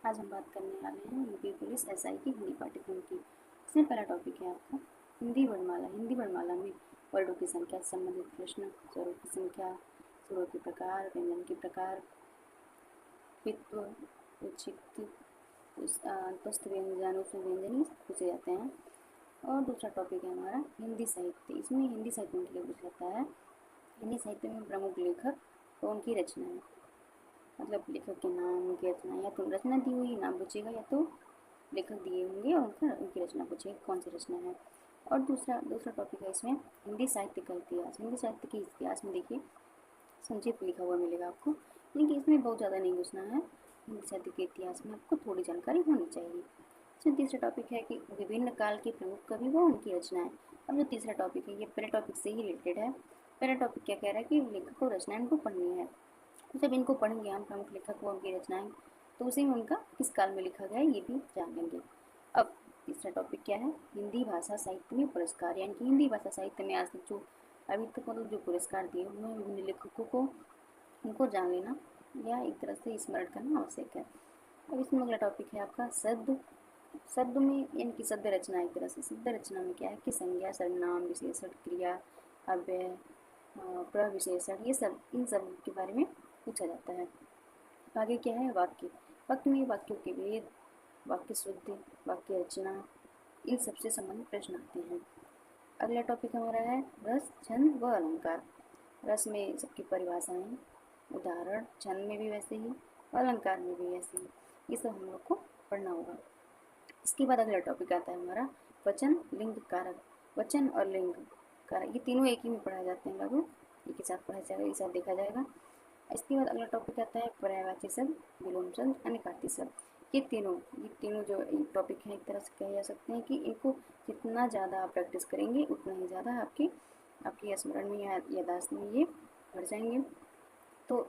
आज हम बात करने वाले हैं यूपी पुलिस एसआई की हिंदी पाठ्यक्रम की। इसमें पहला टॉपिक है आपका हिंदी वर्णमाला। हिंदी वर्णमाला में वर्डों की संख्या से संबंधित प्रश्न, स्वरों की संख्या, स्वरों के प्रकार, व्यंजन के प्रकार, पित्व, उचित, अंतस्थ व्यंजन, उसमें व्यंजन ही पूछे जाते हैं। और दूसरा टॉपिक है हमारा हिंदी साहित्य। इसमें हिंदी साहित्य में पूछा जाता है हिंदी साहित्य में प्रमुख लेखक और उनकी रचनाएं, मतलब लेखक के नाम, उनकी रचना, या तो रचना दी हुई नाम पूछेगा या तो लेखक दिए होंगे और उनकी रचना पूछेगा कौन सी रचना है। और दूसरा टॉपिक है इसमें हिंदी साहित्य का इतिहास। हिंदी साहित्य के इतिहास में देखिए संक्षिप्त लिखा हुआ मिलेगा आपको, लेकिन इसमें बहुत ज़्यादा नहीं घुसना है। हिंदी साहित्य के इतिहास में आपको थोड़ी जानकारी होनी चाहिए। इसमें तीसरा टॉपिक है कि विभिन्न काल के प्रमुख कवि व उनकी रचनाएं। अब जो तीसरा टॉपिक है ये पहले टॉपिक से ही रिलेटेड है। पहला टॉपिक क्या कह रहा है कि लेखक और रचनाएं को पढ़नी है। जब इनको पढ़ेंगे हम प्रमुख लेखक व उनकी रचनाएं, तो उसी में उनका किस काल में लिखा गया है ये भी जान लेंगे। अब तीसरा टॉपिक क्या है, हिंदी भाषा साहित्य में पुरस्कार, यानी कि हिंदी भाषा साहित्य में आज तक जो अभी तक मतलब जो पुरस्कार दिए हुए हैं विभिन्न लेखकों को, उनको जान लेना या एक तरह से स्मरण करना आवश्यक है। अब इसमें अगला टॉपिक है आपका शब्द। शब्द में यानी कि शब्द रचना, एक तरह से शब्द रचना में क्या है कि संज्ञा, सर्वनाम, विशेषण, क्रिया, अव्यय, प्रविशेषण, ये सब इन सब के बारे में पूछा जाता है। आगे क्या है वाक्य। वाक्य में वाक्यों के भेद, वाक्य शुद्धि, वाक्य रचना, इन सबसे संबंधित प्रश्न आते हैं। अगला टॉपिक हमारा है रस, छंद व अलंकार। रस में सबकी परिभाषाएं, उदाहरण, छंद में भी वैसे ही, अलंकार में भी वैसे ही, ये सब हम लोग को पढ़ना होगा। इसके बाद अगला टॉपिक आता है हमारा वचन, लिंग, कारक। वचन और लिंग, कारक, ये तीनों एक ही में पढ़ाए जाते हैं, लगभग एक ही साथ पढ़ा जाएगा, एक साथ देखा जाएगा। इसके बाद अगला टॉपिक आता है पर्यायवाची शब्द, विलोम शब्द, अनुपाती शब्द। ये तीनों जो टॉपिक हैं एक तरह से कहे जा सकते हैं कि इनको जितना ज़्यादा आप प्रैक्टिस करेंगे उतना ही ज़्यादा आपकी स्मरण में या याददाश्त में ये बढ़ जाएंगे। तो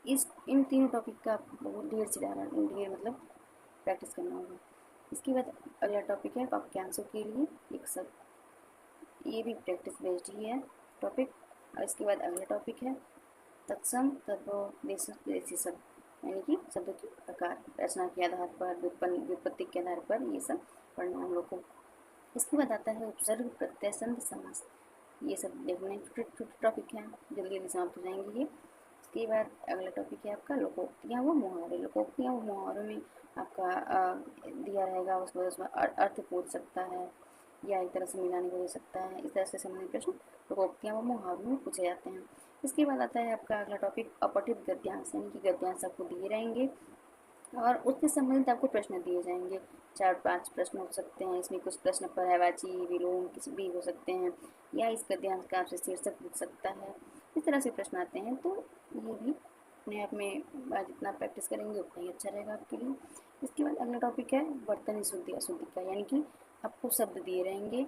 इन तीनों टॉपिक का बहुत ढेर मतलब प्रैक्टिस करना होगा। इसके बाद अगला टॉपिक है वाक्यांशों के लिए एक शब्द, ये भी प्रैक्टिस बेस्ड ही है टॉपिक। और इसके बाद अगला टॉपिक है तत्सम, तद्भव, देशी शब्द, यानी कि शब्दों के प्रकार, रचना के आधार पर, व्युत्पत्ति के आधार पर, ये सब पढ़ना हम लोग को। इसके बाद आता है उपसर्ग, प्रत्यय, संधि, समास। ये सब देखने छोटे छोटे टॉपिक हैं, जल्दी जल्दी समाप्त हो जाएंगे ये। इसके बाद अगला टॉपिक है आपका लोकोक्तियाँ व मुहावरे। लोकोक्तियाँ व मुहावरों में आपका दिया रहेगा, उसमें अर्थ पूछ सकता है या एक तरह से मिलाने को दे सकता है। इस तरह से संबंधित प्रश्न लोकोक्तियाँ व मुहावरों में पूछे जाते हैं। इसके बाद आता है आपका अगला टॉपिक अपठित गद्यांश, यानी कि गद्यांश आपको दिए रहेंगे और उससे संबंधित आपको प्रश्न दिए जाएंगे। 4-5 प्रश्न हो सकते हैं इसमें, कुछ प्रश्न पर्यायवाची, विलोम किसी भी हो सकते हैं, या इस गद्यांश का आपसे शीर्षक पूछ सकता है। इस तरह से प्रश्न आते हैं, तो ये भी अपने आप में जितना प्रैक्टिस करेंगे उतना ही अच्छा रहेगा आपके लिए। इसके बाद अगला टॉपिक है वर्तनी शुद्धि अशुद्धि का, यानी कि आपको शब्द दिए रहेंगे,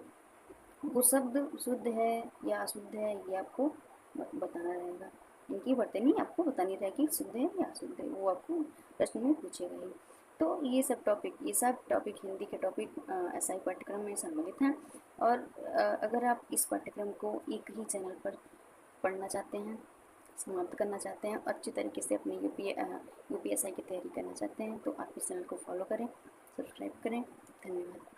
वो शब्द शुद्ध है या अशुद्ध है ये आपको बताना रहेगा। इनकी वर्तनी आपको बतानी रहेगी शुद्ध है या अशुद्ध है, वो आपको प्रश्न में पूछेगा ही। तो ये सब टॉपिक हिंदी के टॉपिक एसआई पाठ्यक्रम में सम्मिलित हैं। और अगर आप इस पाठ्यक्रम को एक ही चैनल पर पढ़ना चाहते हैं, समाप्त करना चाहते हैं, अच्छी तरीके से अपनी यूपीएसआई की तैयारी करना चाहते हैं, तो आप इस चैनल को फॉलो करें, सब्सक्राइब करें। धन्यवाद।